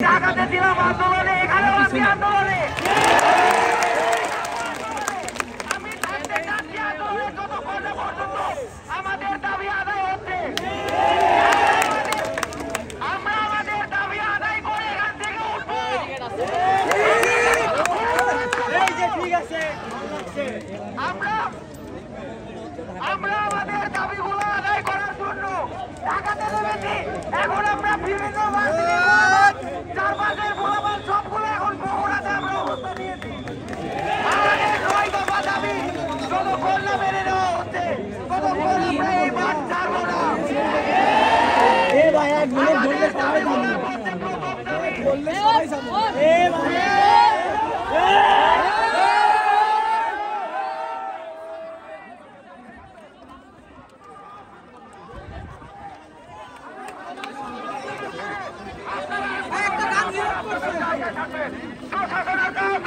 ঢাকাতে ছিলাম আন্দোলনে, এখানেও আছি আন্দোলনে। আমি থাকতে চাচ্ছি আন্দোলনে যতক্ষণ না পর্যন্ত আমাদের দাবি আদায় হচ্ছে। আমরা আমাদের দাবি আদায় করে এখান থেকে উঠবো। আমরা আমাদের দাবিগুলো আদায় করার জন্য ঢাকাতে নেমেছি। এখন আমরা বিভিন্ন চারপাশের গোলাবাল সবগুলো এখন বগুড়াতে আমরা অবস্থা নিয়েছি। আমাদের 9 দফা দাবি যতক্ষণ না মেনে নেওয়া হচ্ছে ততক্ষণ আমরা এই মাঠ ছাড়বো না।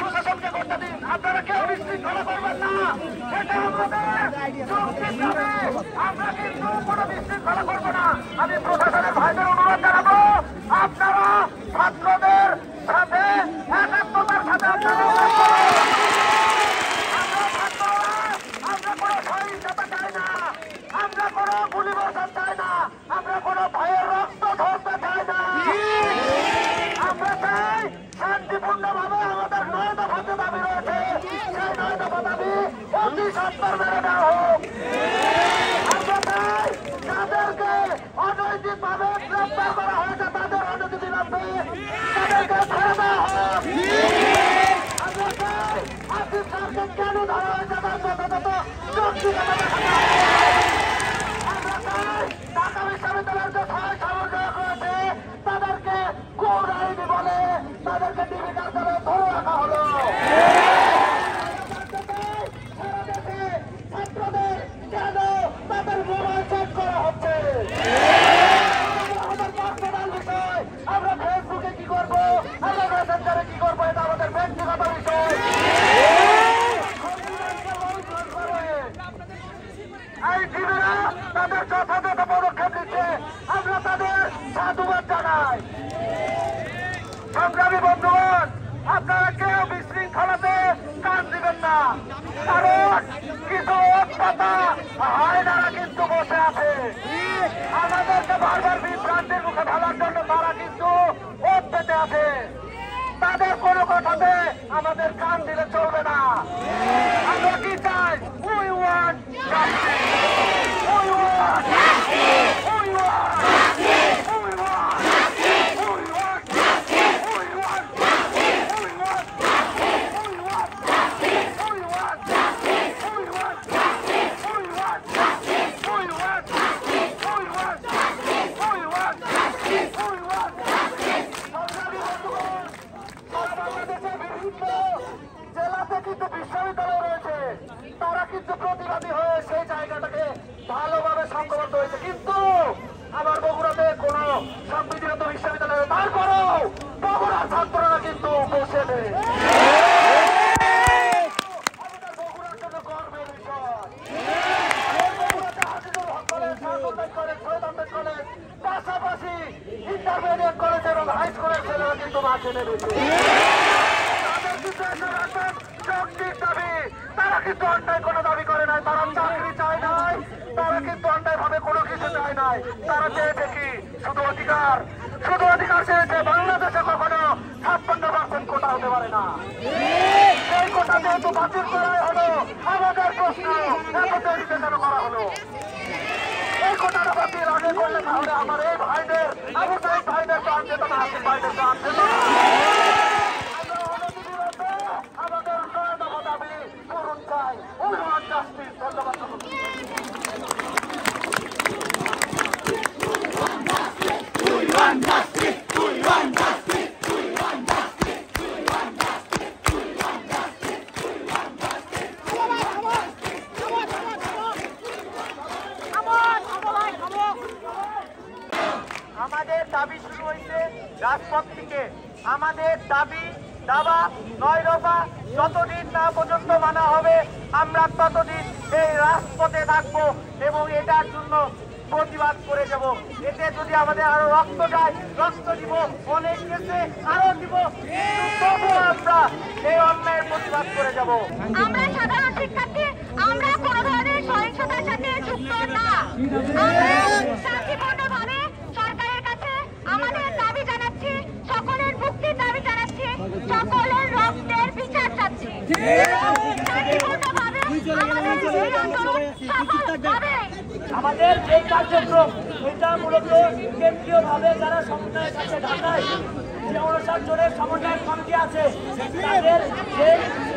প্রশাসনকে করতে দিন, আপনারা কেউ বিশৃঙ্খলা করবেন না। এটা আমাদের যৌক্তিক দাবি। আমরা কিন্তু কোনো বিশৃঙ্খলা করবো না। আমি প্রশাসনের ভাইদের অনুরোধ জানাবো, আপনারা ছাত্রদের সাথে একাত্মতার সাথে আমরা কোনো সহিংসতা চাই না, আমরা কোনো গুলিবর্ষণ চাই না, আমরা কোনো ভয়ের রক্ত ঝরতে চাই না। আমরা চাই শান্তিপূর্ণভাবে আমাদের 9 দফাতে দাবি রয়েছে, সেই 9 দফা দাবি অতি সত্বর মেনে নেওয়া হোক। আমরা চাই যাদেরকে অনৈতিকভাবে গ্রেপ্তার করা হয়েছে তাদের অনতিবিলম্বে তাদেরকে ছেড়ে দেওয়া হোক। আমরা চাই আসিফ স্যারকে কেন ধরা হয়েছে তার যথাযথ যৌক্তিকতা দেখা যায়। আমরা চাই ঢাকা বিশ্ববিদ্যালয়ের যে 6 সমন্বয়ক রয়েছে তাদেরকে কোন আইনি বলে তাদেরকে টিভি কার্যালয়ে ধরে রাখা হলো। ছাত্রদের কেন তাদের মোবাইল চেক করা হচ্ছে আমাদের পার্সোনাল বিষয়। আমরা ফেসবুকে কি করবো, আমরা মেসেঞ্জারে কি করবো, এটা আমাদের ব্যক্তিগত বিষয়। আইনজীবীরা তাদের যথাযথ পদক্ষেপ নিচ্ছে, আমরা তাদের সাধুবাদ জানাই। সংগ্রামী বন্ধুগণ, আপনারা কেউ বিশৃঙ্খলাতে কান দিবেন না, কারণ কিছু অত্যাতা হায়নারা কিন্তু বসে আছে আমাদেরকে বারবার বিভ্রান্তির মুখে ঢালার জন্য। তারা কিন্তু ওত পেতে আছে, তাদের কোনো কথাতে আমাদের কান দিলে চলবে না। আমরা কি চাই? We want justice, we want justice, we want justice, we want justice, we want justice, we want justice, we want justice, we want justice, we want justice, we want justice, we want justice, we want justice, we want justice, we want justice, we want justice. সংগ্রামী বন্ধুগণ, সারা বাংলাদেশে বিভিন্ন জেলাতে কিন্তু বিশ্ববিদ্যালয় রয়েছে, তারা কিন্তু প্রতিবাদী হয়ে সেই জায়গাটাকে ভালোভাবে সংগঠিত হয়েছে। কিন্তু আমার বগুড়াতে কোন সংবিধিগত বিশ্ববিদ্যালয়, তারপরও বগুড়ার ছাত্ররা কিন্তু বসে নেই। আমাদের বগুড়ার জন্য গর্বের বিষয়। বগুড়াতে Hajirul Haque college, Shahjalal college, Syed Ahmed college, পাশাপাশি ইন্টারমিডিয়েট কলেজ এবং হাই স্কুলের ছেলেরা কিন্তু মাঠে নেমেছে। তাদের কিন্তু এসে রাখবেন যৌক্তিক দাবি। তারা কিন্তু অন্যায় কোনো দাবি করে নাই, তারা চাকরি চায় নাই, তারা কিন্তু অন্যায় ভাবে কোনো কিছু চায় নাই। তারা চেয়েছে কি? শুধু অধিকার, শুধু অধিকার চেয়েছে। বাংলাদেশে কখনো 56% কোটা হতে পারে না। সেই কোটা যেহেতু বাতিল করাই হলো, আমাদের প্রশ্ন এত দেরিতে কেন করা হলো? এই কোটাটা বাতিল আগে করলে তাহলে আমার এই ভাইদের, আবু সাইদ ভাইদের তো আনতে না, আসিফ ভাইদের তো আনতে না। আমাদের 9 দফা দাবি পূরণ চাই। We want justice. ধন্যবাদ। আমাদের দাবি শুরু হয়েছে রাজপথ থেকে। আমাদের দাবি দাবা 9 দফা যতদিন না পর্যন্ত মানা হবে আমরা ততদিন এই রাজপথে থাকবো এবং এটার জন্য প্রতিবাদ করে যাব। এতে যদি আমাদের আরো রক্ত যায়, রক্ত দিব, অনেক দেশে আরো দিব, তবুও আমরা এই অন্যায়ের প্রতিবাদ করে যাব। আমরা সাধারণ শিক্ষার্থী, আমরা কোনো ধরনের সহিংসতার সাথে যুক্ত না। আমরা শান্তিপূর্ণভাবে সরকারের কাছে আমাদের দাবি জানাচ্ছি, সকলের মুক্তির দাবি জানাচ্ছি, সকলের রক্তের বিচার চাচ্ছি। শান্তিপূর্ণভাবে আমাদের এই আন্দোলন সফল হবে। আমাদের এই কার্যক্রম এটা মূলত কেন্দ্রীয়ভাবে যারা সমন্বয়ের কাছে ঢাকায় যে 59 জনের সমন্বয় কমিটি আছে তাদের যে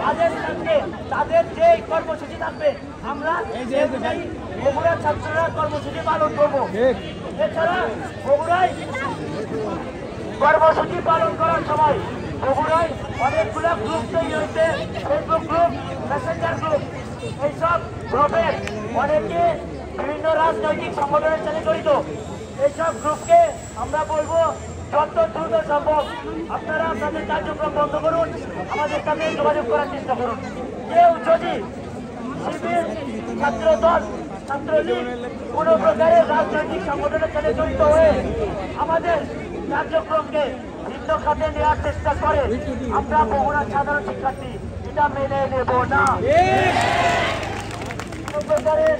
আদেশ থাকবে, তাদের যে কর্মসূচি থাকবে, আমরা সেই অনুযায়ী বগুড়ার ছাত্ররা কর্মসূচি পালন করবো। এছাড়া বগুড়ায় কর্মসূচি পালন করার সময় বগুড়ায় অনেকগুলো গ্রুপ তৈরি হয়েছে, ফেসবুক গ্রুপ, মেসেঞ্জার গ্রুপ। এইসব গ্রুপের অনেকে বিভিন্ন রাজনৈতিক সংগঠনের সাথে জড়িত। এইসব গ্রুপকে আমরা বলবো যত দ্রুত সম্ভব আপনারা আপনাদের কার্যক্রম বন্ধ করুন, আমাদের সাথে যোগাযোগ করার চেষ্টা করুন। কেউ যদি শিবির, ছাত্রদল, ছাত্রলীগ কোনো প্রকারের রাজনৈতিক সংগঠনের সাথে জড়িত হয়ে আমাদের কার্যক্রমকে ভিন্ন খাতে নেওয়ার চেষ্টা করে, আমরা বগুড়ার সাধারণ শিক্ষার্থী এটা মেনে নেব না। কোনো প্রকারের